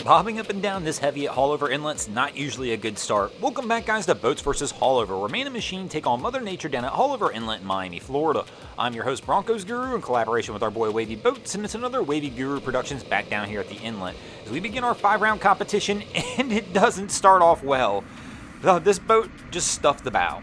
Bobbing up and down this heavy at Haulover Inlet's not usually a good start. Welcome back, guys, to Boats vs. Haulover, where Man and Machine take on Mother Nature down at Haulover Inlet in Miami, Florida. I'm your host, Broncos Guru, in collaboration with our boy Wavy Boats, and it's another Wavy Guru Productions back down here at the inlet as we begin our 5-round competition, and it doesn't start off well. This boat just stuffed the bow.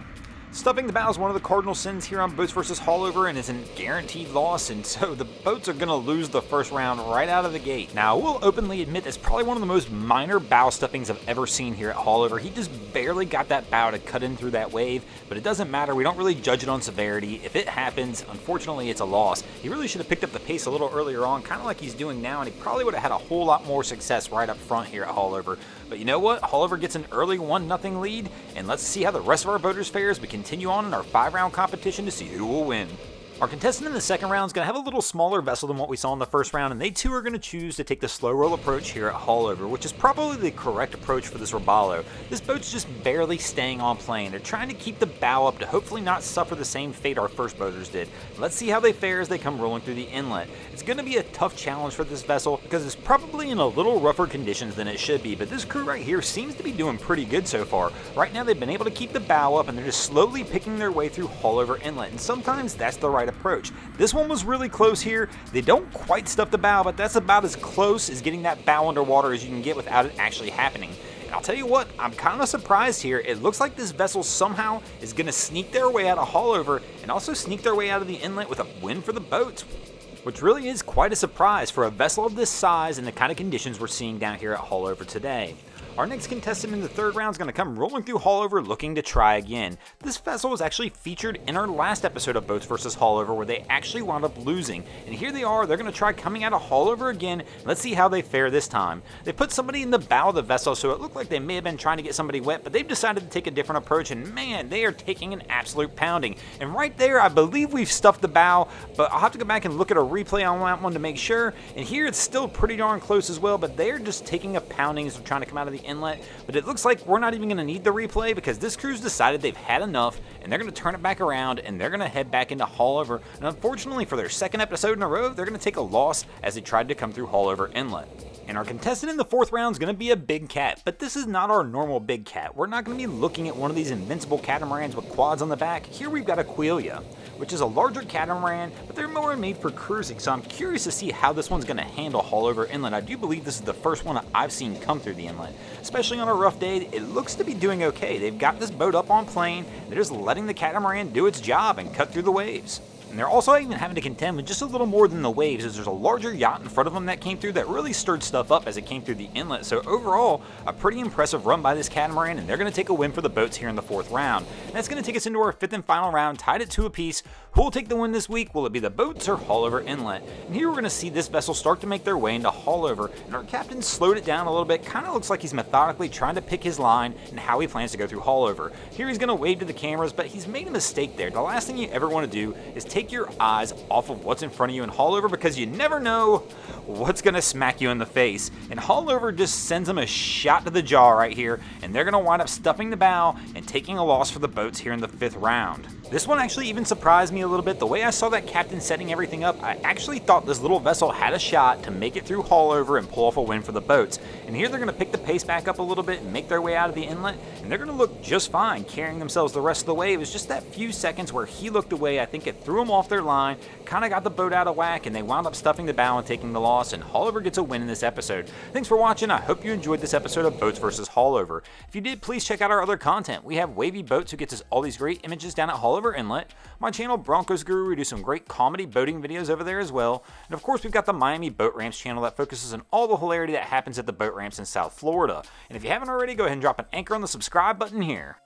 Stuffing the bow is one of the cardinal sins here on Boats vs. Haulover and is a guaranteed loss, and so the boats are going to lose the first round right out of the gate. Now, we'll openly admit that's probably one of the most minor bow stuffings I've ever seen here at Haulover. He just barely got that bow to cut in through that wave, but it doesn't matter. We don't really judge it on severity. If it happens, unfortunately, it's a loss. He really should have picked up the pace a little earlier on, kind of like he's doing now, and he probably would have had a whole lot more success right up front here at Haulover. But you know what? Haulover gets an early 1-0 lead, and let's see how the rest of our boaters fare as we continue on in our 5-round competition to see who will win. Our contestant in the second round is going to have a little smaller vessel than what we saw in the first round, and they too are going to choose to take the slow roll approach here at Haulover, which is probably the correct approach for this Robalo. This boat's just barely staying on plane. They're trying to keep the bow up to hopefully not suffer the same fate our first boaters did. Let's see how they fare as they come rolling through the inlet. It's going to be a tough challenge for this vessel because it's probably in a little rougher conditions than it should be, but this crew right here seems to be doing pretty good so far. Right now they've been able to keep the bow up and they're just slowly picking their way through Haulover Inlet, and sometimes that's the right approach. This one was really close here. They don't quite stuff the bow, but that's about as close as getting that bow underwater as you can get without it actually happening. And I'll tell you what, I'm kind of surprised here. It looks like this vessel somehow is going to sneak their way out of Haulover and also sneak their way out of the inlet with a win for the boats, which really is quite a surprise for a vessel of this size and the kind of conditions we're seeing down here at Haulover today. Our next contestant in the third round is going to come rolling through Haulover looking to try again. This vessel was actually featured in our last episode of Boats vs. Haulover where they actually wound up losing. And here they are, they're going to try coming out of Haulover again. Let's see how they fare this time. They put somebody in the bow of the vessel, so it looked like they may have been trying to get somebody wet, but they've decided to take a different approach, and man, they are taking an absolute pounding. And right there, I believe we've stuffed the bow, but I'll have to go back and look at a replay on that one to make sure. And here it's still pretty darn close as well, but they're just taking a pounding as they're trying to come out of the inlet. But it looks like we're not even going to need the replay because this crew's decided they've had enough and they're going to turn it back around and they're going to head back into Haulover. And unfortunately for their second episode in a row, they're going to take a loss as they tried to come through Haulover Inlet. And our contestant in the fourth round is going to be a big cat, but this is not our normal big cat. We're not going to be looking at one of these invincible catamarans with quads on the back. Here we've got Aquila, which is a larger catamaran, but they're more made for cruising, so I'm curious to see how this one's going to handle Haulover Inlet. I do believe this is the first one I've seen come through the inlet. Especially on a rough day, it looks to be doing okay. They've got this boat up on plane, they're just letting the catamaran do its job and cut through the waves. And they're also even having to contend with just a little more than the waves, as there's a larger yacht in front of them that came through that really stirred stuff up as it came through the inlet. So overall, a pretty impressive run by this catamaran, and they're going to take a win for the boats here in the fourth round. And that's going to take us into our fifth and final round, tied at 2 apiece. Who will take the win this week? Will it be the boats or Haulover Inlet? And here we're going to see this vessel start to make their way into Haulover, and our captain slowed it down a little bit. Kind of looks like he's methodically trying to pick his line and how he plans to go through Haulover. Here he's going to wave to the cameras, but he's made a mistake there. The last thing you ever want to do is take your eyes off of what's in front of you in Haulover because you never know what's going to smack you in the face. And Haulover just sends them a shot to the jaw right here, and they're going to wind up stuffing the bow and taking a loss for the boats here in the fifth round. This one actually even surprised me a little bit. The way I saw that captain setting everything up, I actually thought this little vessel had a shot to make it through Haulover and pull off a win for the boats. And here they're going to pick the pace back up a little bit and make their way out of the inlet, and they're going to look just fine carrying themselves the rest of the way. It was just that few seconds where he looked away, I think it threw him off their line, kind of got the boat out of whack, and they wound up stuffing the bow and taking the loss, and Haulover gets a win in this episode. Thanks for watching. I hope you enjoyed this episode of Boats vs. Haulover. If you did, please check out our other content. We have Wavy Boats, who gets us all these great images down at Haulover Inlet. My channel, Broncos Guru, we do some great comedy boating videos over there as well. And of course, we've got the Miami Boat Ramps channel that focuses on all the hilarity that happens at the boat ramps in South Florida. And if you haven't already, go ahead and drop an anchor on the subscribe button here.